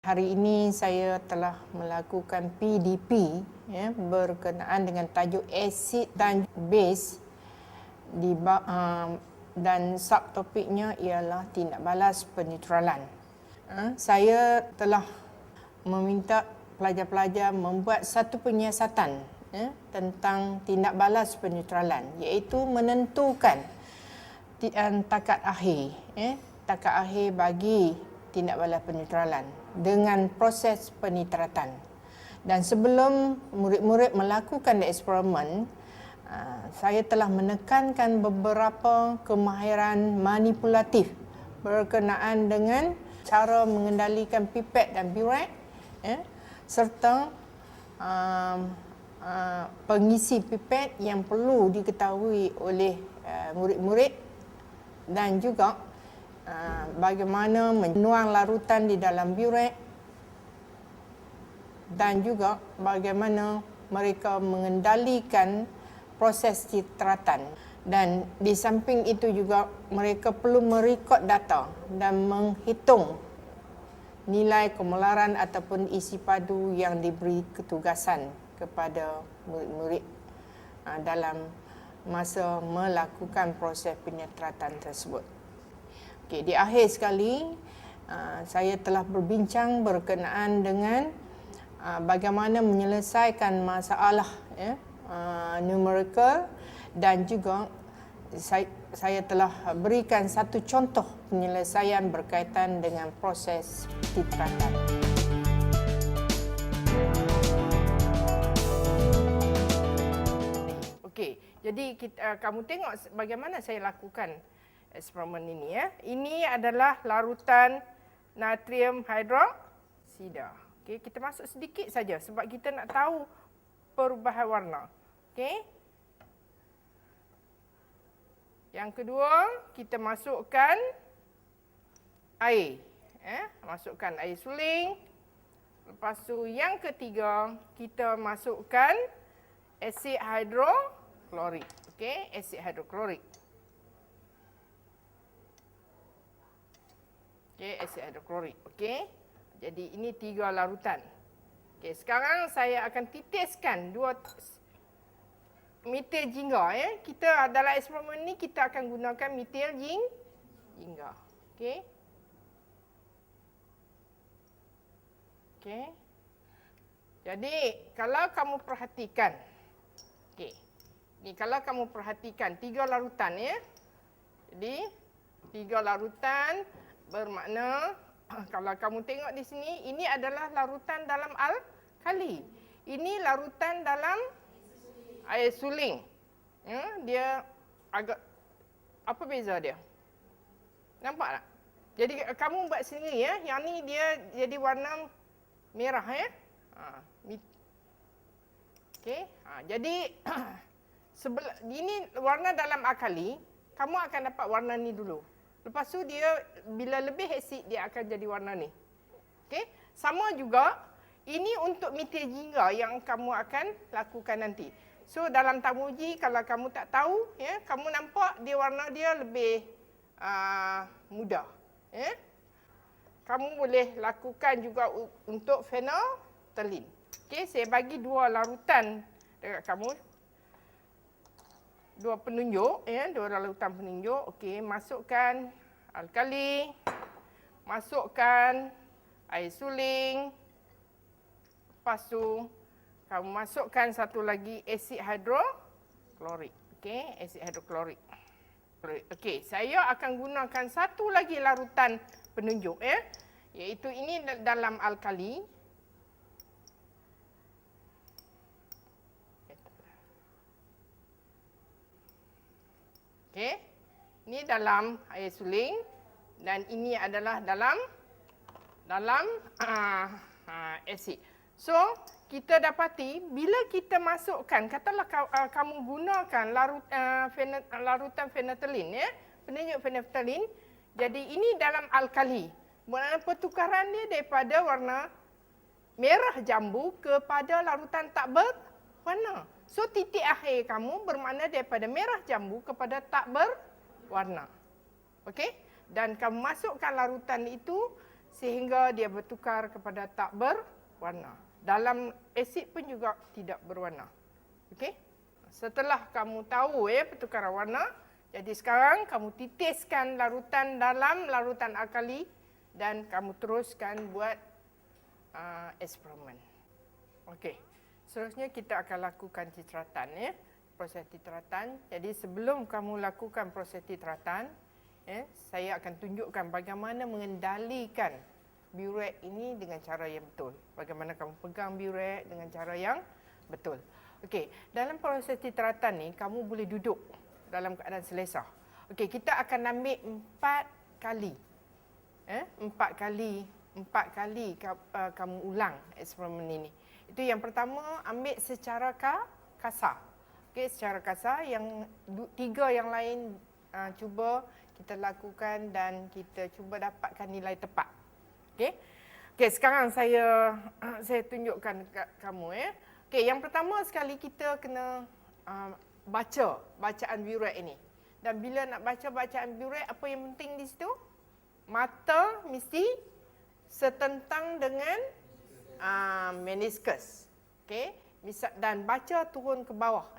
Hari ini saya telah melakukan PDP berkenaan dengan tajuk asid dan base dan subtopiknya ialah tindak balas penetralan. Saya telah meminta pelajar-pelajar membuat satu penyiasatan tentang tindak balas penetralan, iaitu menentukan takat akhir bagi tindak balas penetralan dengan proses penitratan. Dan sebelum murid-murid melakukan eksperimen, saya telah menekankan beberapa kemahiran manipulatif berkenaan dengan cara mengendalikan pipet dan burette, serta pengisi pipet yang perlu diketahui oleh murid-murid, dan juga bagaimana menuang larutan di dalam burette, dan juga bagaimana mereka mengendalikan proses titratan. Dan di samping itu juga mereka perlu merekod data dan menghitung nilai kemularan ataupun isi padu yang diberi ketugasan kepada murid-murid dalam masa melakukan proses penetratan tersebut. Okey, di akhir sekali, saya telah berbincang berkenaan dengan bagaimana menyelesaikan masalah numerical, dan juga saya telah berikan satu contoh penyelesaian berkaitan dengan proses titratan. Okey, jadi kamu tengok bagaimana saya lakukan eksperimen ini ya. Ini adalah larutan natrium hidroksida. Okey, kita masuk sedikit saja sebab kita nak tahu perubahan warna. Okey. Yang kedua, kita masukkan air. Masukkan air suling. Lepas tu yang ketiga, kita masukkan asid hidroklorik. Okey, asid hidroklorik. Okey, asid hidroklorik. Okey. Jadi ini 3 larutan. Okey, sekarang saya akan titiskan 2 metil jingga ya. Kita dalam eksperimen ni kita akan gunakan metil jingga. Okey. Okey. Jadi kalau kamu perhatikan, okey. Ni kalau kamu perhatikan 3 larutan ya. Jadi 3 larutan bermakna kalau kamu tengok di sini, ini adalah larutan dalam alkali. Ini larutan dalam air suling. Dia agak, apa beza dia? Nampak tak? Jadi kamu buat sendiri ya. Yang ni dia jadi warna merah ya. Okey. Jadi ini warna dalam alkali, kamu akan dapat warna ni dulu. Lepas tu dia bila lebih asid dia akan jadi warna ni. Okey? Sama juga ini untuk metil jingga yang kamu akan lakukan nanti. So dalam tamuji kalau kamu tak tahu ya, kamu nampak dia warna dia lebih muda, ya. Kamu boleh lakukan juga untuk phenolphthalein. Okey, saya bagi 2 larutan dekat kamu. 2 penunjuk ya, 2 larutan penunjuk. Okey, masukkan alkali, masukkan air suling. Lepas tu kamu masukkan satu lagi asid hidroklorik. Okey, asid hidroklorik. Okey, saya akan gunakan satu lagi larutan penunjuk ya, iaitu ini dalam alkali. Okey, ini dalam air suling dan ini adalah dalam asid. So, kita dapati bila kita masukkan, katalah kamu gunakan larutan phenolphthalein ya, penunjuk phenolphthalein. Jadi ini dalam alkali. Maknanya pertukaran dia daripada warna merah jambu kepada larutan tak berwarna. So titik akhir kamu bermakna daripada merah jambu kepada tak berwarna. Okey? Dan kamu masukkan larutan itu sehingga dia bertukar kepada tak berwarna. Dalam asid pun juga tidak berwarna. Okey? Setelah kamu tahu pertukaran warna, jadi sekarang kamu titiskan larutan dalam larutan alkali dan kamu teruskan buat eksperimen. Okey. Seterusnya kita akan lakukan titratan proses titratan. Jadi sebelum kamu lakukan proses titratan, saya akan tunjukkan bagaimana mengendalikan burette ini dengan cara yang betul. Bagaimana kamu pegang burette dengan cara yang betul. Okey, dalam proses titratan ni kamu boleh duduk dalam keadaan selesa. Okey, kita akan ambil 4 kali. 4 kali kamu ulang eksperimen ini. Itu yang pertama, ambil secara kasar. Okey, secara kasar. Yang 3 yang lain cuba kita lakukan dan kita cuba dapatkan nilai tepat. Okey. Okey, sekarang saya tunjukkan dekat kamu Okey, yang pertama sekali kita kena baca bacaan burette ini. Dan bila nak baca bacaan burette, apa yang penting di situ? Mata mesti setentang dengan meniskus. Okey, dan baca turun ke bawah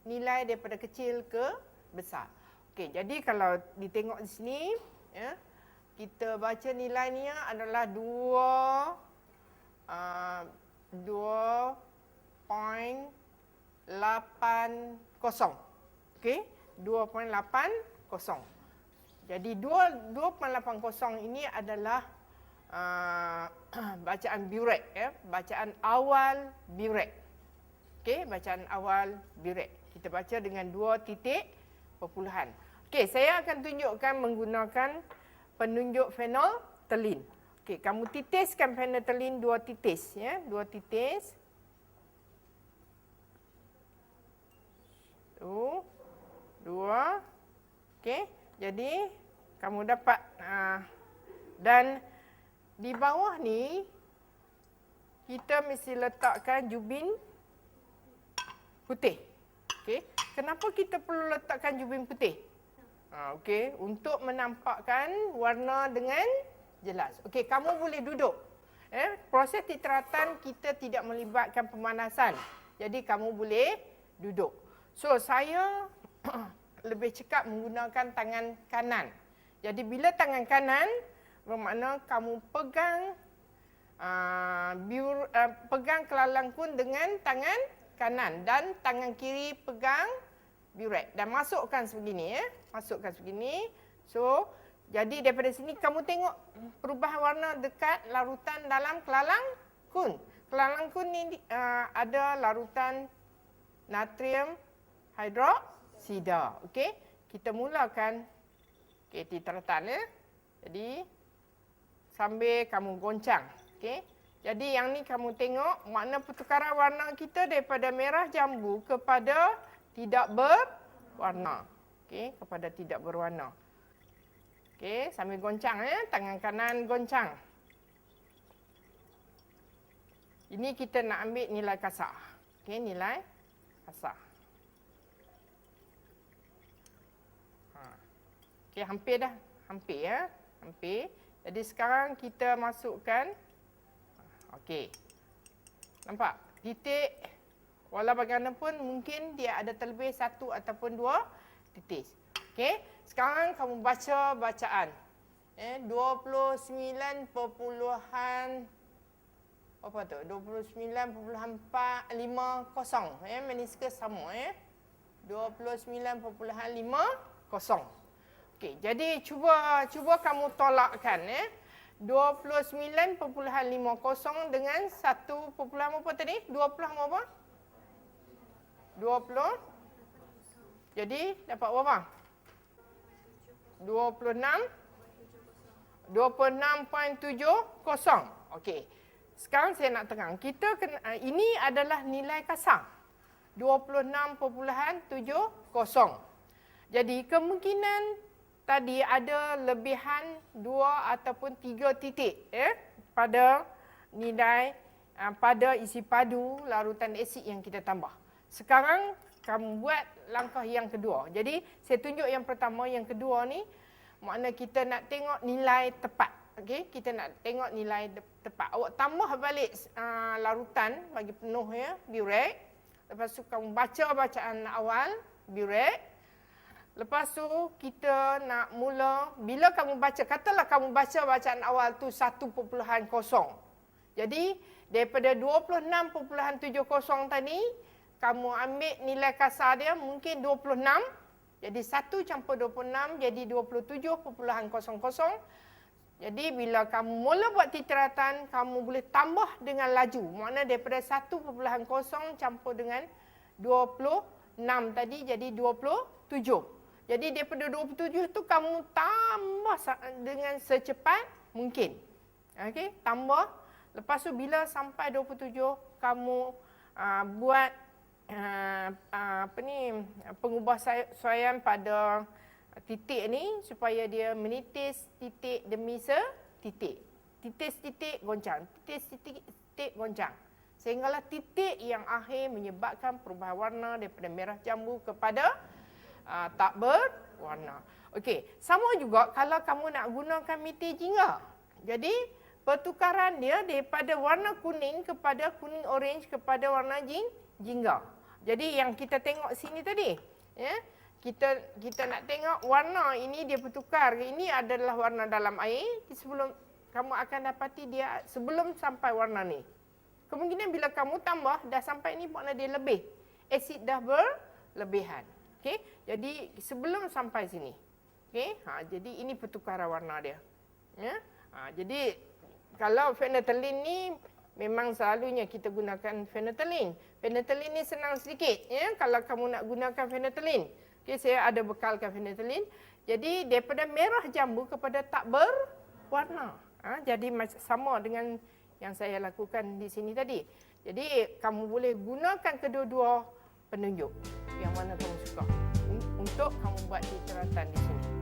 nilai daripada kecil ke besar. Okey, jadi kalau ditengok di sini kita baca nilainya adalah 2.80. Okey, 2.80. Jadi 2.80 ini adalah bacaan burette bacaan awal burette. Okey, bacaan awal burette. Kita baca dengan 2 titik perpuluhan. Okey, saya akan tunjukkan menggunakan penunjuk phenolphthalein. Okey, kamu titiskan phenolphthalein 2 titis 2 titis. 2. Okey, jadi kamu dapat dan di bawah ni kita mesti letakkan jubin putih. Okey, kenapa kita perlu letakkan jubin putih? Okey, untuk menampakkan warna dengan jelas. Okey, kamu boleh duduk. Proses titratan kita tidak melibatkan pemanasan. Jadi kamu boleh duduk. So, saya lebih cekap menggunakan tangan kanan. Jadi bila tangan kanan, bermakna kamu pegang pegang kelalangkun dengan tangan kanan dan tangan kiri pegang burette dan masukkan sebegini masukkan sebegini. So, jadi daripada sini kamu tengok perubahan warna dekat larutan dalam kelalang kun. Kelalang kun ni ada larutan natrium hidroksida. Okey, kita mulakan titratan Jadi sambil kamu goncang. Okey. Jadi yang ni kamu tengok makna pertukaran warna kita daripada merah jambu kepada tidak berwarna. Okey, kepada tidak berwarna. Okey, sambil goncang tangan kanan goncang. Ini kita nak ambil nilai kasar. Okey, nilai kasar. Okey, hampir dah. Hampir hampir. Jadi sekarang kita masukkan. Okey. Nampak? Titik walau bagaimanapun mungkin dia ada terlebih 1 ataupun 2 titik. Okey. Sekarang kamu baca bacaan. 29 perpuluhan apa tu? 29.450 meniskus sama 29.50. Okey, jadi cuba kamu tolakkan 29.50 dengan 1, apa tadi? 20 apa? 20. Jadi dapat berapa? 26.70. Okey. Sekarang saya nak terang. Kita kena, ini adalah nilai kasar. 26.70. Jadi kemungkinan tadi ada lebihan 2 ataupun 3 titik pada nilai pada isi padu larutan asid yang kita tambah. Sekarang kamu buat langkah yang kedua. Jadi saya tunjuk yang pertama, yang kedua ni makna kita nak tengok nilai tepat. okey, kita nak tengok nilai tepat. Awak tambah balik larutan bagi penuh ya, burek. Lepas tu kamu baca bacaan awal, burek. Lepas tu kita nak mula, bila kamu baca, katalah kamu baca bacaan awal tu 1.0. Jadi daripada 26.70 tadi, kamu ambil nilai kasar dia mungkin 26. Jadi 1 campur 26 jadi 27.00. Jadi bila kamu mula buat titiratan, kamu boleh tambah dengan laju. Maknanya daripada 1.0 campur dengan 26 tadi jadi 27. Jadi daripada 27 tu kamu tambah dengan secepat mungkin. Okey, tambah. Lepas tu bila sampai 27 kamu buat pengubahsuaian pada titik ni supaya dia menitis titik demi setitik. Titik-titik goncang, titik-titik goncang. Sehinggalah titik yang akhir menyebabkan perubahan warna daripada merah jambu kepada tak berwarna. Okey, sama juga kalau kamu nak gunakan metil jingga. Jadi pertukaran dia daripada warna kuning kepada kuning orange kepada warna jingga. Jadi yang kita tengok sini tadi, ya. Kita nak tengok warna ini dia bertukar. Ini adalah warna dalam air. Sebelum kamu akan dapati dia sebelum sampai warna ni. Kemungkinan bila kamu tambah dah sampai ni makna dia lebih. Asid dah berlebihan. Okey. Jadi sebelum sampai sini. Okey. Jadi ini pertukaran warna dia. Ya. Jadi kalau phenolphthalein ni memang selalunya kita gunakan phenolphthalein. Phenolphthalein ni senang sedikit ya kalau kamu nak gunakan phenolphthalein. Okey, saya ada bekalkan phenolphthalein. Jadi daripada merah jambu kepada tak berwarna. Jadi sama dengan yang saya lakukan di sini tadi. Jadi kamu boleh gunakan kedua-dua penunjuk yang mana kamu suka untuk kamu buat titiratan di sini.